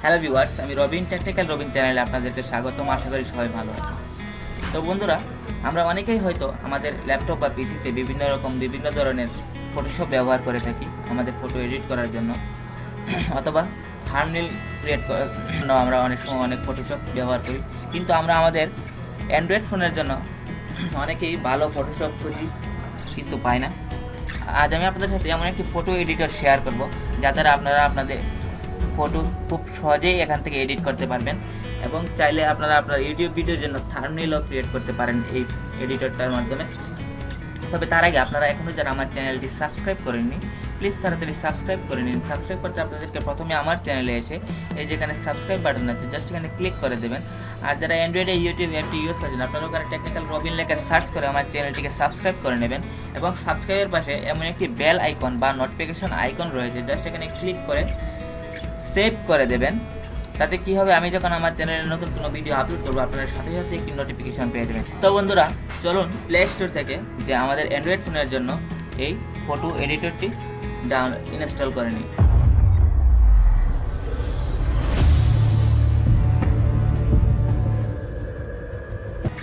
Hello viewers, আমি Robin technical Robin চ্যানেলে আপনাদেরকে স্বাগতম। আশা করি সবাই ভালো আছে। তো বন্ধুরা, আমরা অনেকেই হয়তো আমাদের ল্যাপটপ বা পিসিতে বিভিন্ন ধরনের ফটোশপ ব্যবহার করে থাকি আমাদের ফটো এডিট করার জন্য, অথবা থাম্বনেল ক্রিয়েট করার জন্য আমরা অনেক সময় অনেক ফটোশপ ব্যবহার করি। কিন্তু আমরা আমাদের অ্যান্ড্রয়েড ফোনের জন্য অনেকেই ভালো ফটোশপ খুঁজি কিন্তু পাই না। আজ আমি আপনাদের সাথে এমন একটি ফটো এডিটর শেয়ার করব যা দ্বারা আপনারা আপনাদের ফটো খুব সহজেই এখান থেকে এডিট করতে পারবেন, এবং চাইলে আপনারা আপনার ইউটিউব ভিডিওর জন্য থাম্বনেলও ক্রিয়েট করতে পারেন এই এডিটরটার মাধ্যমে। তবে তার আগে আপনারা এখনও যারা আমার চ্যানেলটি সাবস্ক্রাইব করেননি, প্লিজ তাড়াতাড়ি সাবস্ক্রাইব করে নিন। সাবস্ক্রাইব করতে আপনাদেরকে প্রথমে আমার চ্যানেলে এসে এই যেখানে সাবস্ক্রাইব বাটন আছে, জাস্ট এখানে ক্লিক করে দেবেন। আর যারা অ্যান্ড্রয়েডে ইউটিউব অ্যাপটি ইউজ করছেন, আপনারা ওখানে টেকনিক্যাল রবিন লেখা সার্চ করে আমার চ্যানেলটিকে সাবস্ক্রাইব করে নেবেন, এবং সাবস্ক্রাইবের পাশে এমন একটি বেল আইকন বা নোটিফিকেশন আইকন রয়েছে, জাস্ট এখানে ক্লিক করে সেভ করে দেবেন। তাতে কি হবে, আমি যখন আমার চ্যানেলে নতুন কোনো ভিডিও আপলোড করবো আপনারা সাথে সাথে একটি নোটিফিকেশন পেয়ে যাবেন। তো বন্ধুরা, চলুন প্লে স্টোর থেকে যে আমাদের অ্যান্ড্রয়েড ফোনের জন্য এই ফটো এডিটরটি ইনস্টল করে নিই।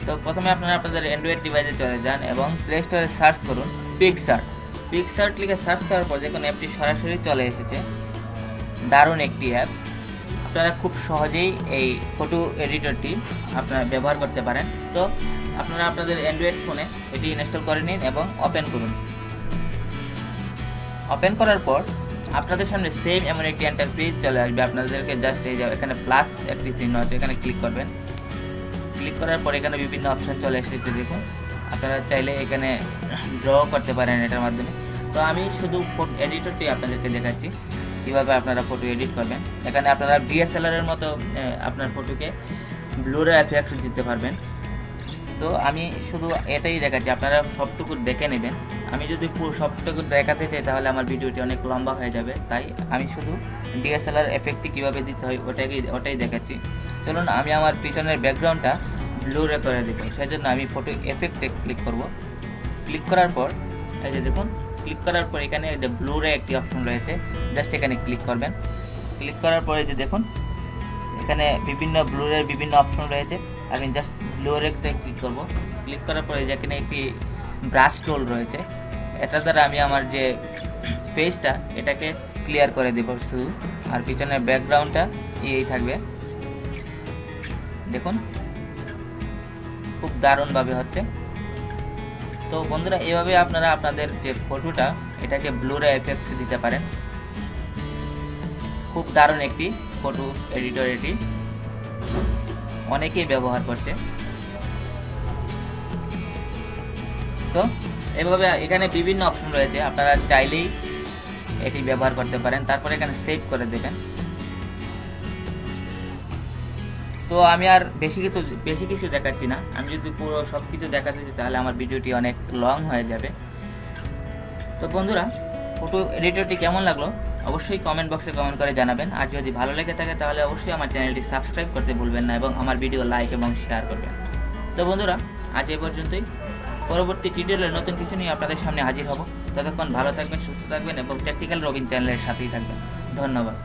তো প্রথমে আপনারা আপনাদের অ্যান্ড্রয়েড ডিভাইসে চলে যান এবং প্লে স্টোরে সার্চ করুন পিক্সার্ট লিখে সার্চ করার পর দেখুন অ্যাপটি সরাসরি চলে এসেছে। দারুণ একটি অ্যাপ, আপনারা খুব সহজেই এই ফটো এডিটরটি আপনারা ব্যবহার করতে পারেন। তো আপনারা আপনাদের অ্যান্ড্রয়েড ফোনে এটি ইনস্টল করে নিন এবং ওপেন করুন। ওপেন করার পর আপনাদের সামনে সেম এমন একটি ইন্টারফেস চলে আসবে। আপনাদেরকে জাস্ট এই যে এখানে প্লাস একটি চিহ্ন আছে, এখানে ক্লিক করবেন। ক্লিক করার পর এখানে বিভিন্ন অপশন চলে এসেছে দেখুন। আপনারা চাইলে এখানে ড্র করতে পারেন এটার মাধ্যমে। তো আমি শুধু ফটো এডিটরটি আপনাদেরকে দেখাচ্ছি কীভাবে আপনারা ফটো এডিট করবেন। এখানে আপনারা ডিএসএলআরের মতো আপনার ফটোকে ব্লুরে এফেক্ট দিতে পারবেন। তো আমি শুধু এটাই দেখাচ্ছি, আপনারা সবটুকু দেখে নেবেন। আমি যদি পুরো সবটুকু দেখাতে চাই তাহলে আমার ভিডিওটি অনেক লম্বা হয়ে যাবে, তাই আমি শুধু ডিএসএলআর এফেক্টটি কীভাবে দিতে হয় ওটাই দেখাচ্ছি। চলুন আমি আমার পিছনের ব্যাকগ্রাউন্ডটা ব্লুরে করে দেবো, সেই জন্য আমি ফটো এফেক্টে ক্লিক করব। ক্লিক করার পর এই যে দেখুন, ক্লিক করার পর এখানে যে ব্লুরে একটি অপশন রয়েছে, জাস্ট এখানে ক্লিক করবেন। ক্লিক করার পরে যে দেখুন এখানে ব্লুরের বিভিন্ন অপশন রয়েছে, আমি জাস্ট ব্লুরেতে ক্লিক করব। ক্লিক করার পরে যেখানে একটি ব্রাশ টুল রয়েছে, এটা দ্বারা আমি আমার যে ফেসটা এটাকে ক্লিয়ার করে দেব শুধু, আর পিছনের ব্যাকগ্রাউন্ডটা এই থাকবে। দেখুন খুব দারুণভাবে হচ্ছে। তো বন্ধুরা, এভাবে আপনারা আপনাদের যে ফটোটা এটাকে ব্লুরে এফেক্ট দিতে পারেন। খুব দারুণ একটি ফটো এডিটর, এটি অনেকেই ব্যবহার করছে। তো এভাবে এখানে বিভিন্ন অপশন রয়েছে, আপনারা চাইলেই এটি ব্যবহার করতে পারেন। তারপরে এখানে সেভ করে দেবেন। তো আমি আর বেশি কিছু দেখাচ্ছি না। আমি যদি পুরো সব কিছু দেখাতে চাই তাহলে আমার ভিডিওটি অনেক লং হয়ে যাবে। তো বন্ধুরা, ফটো এডিটরটি কেমন লাগলো অবশ্যই কমেন্ট বক্সে কমেন্ট করে জানাবেন। আর যদি ভালো লেগে থাকে তাহলে অবশ্যই আমার চ্যানেলটি সাবস্ক্রাইব করতে ভুলবেন না, এবং আমার ভিডিও লাইক এবং শেয়ার করবেন। তো বন্ধুরা, আজ এই পর্যন্তই। পরবর্তী টিউটোরিয়ালে নতুন কিছু নিয়ে আপনাদের সামনে হাজির হব। ততক্ষণ ভালো থাকবেন, সুস্থ থাকবেন এবং টেকনিক্যাল রবিন চ্যানেলের সাথেই থাকবেন। ধন্যবাদ।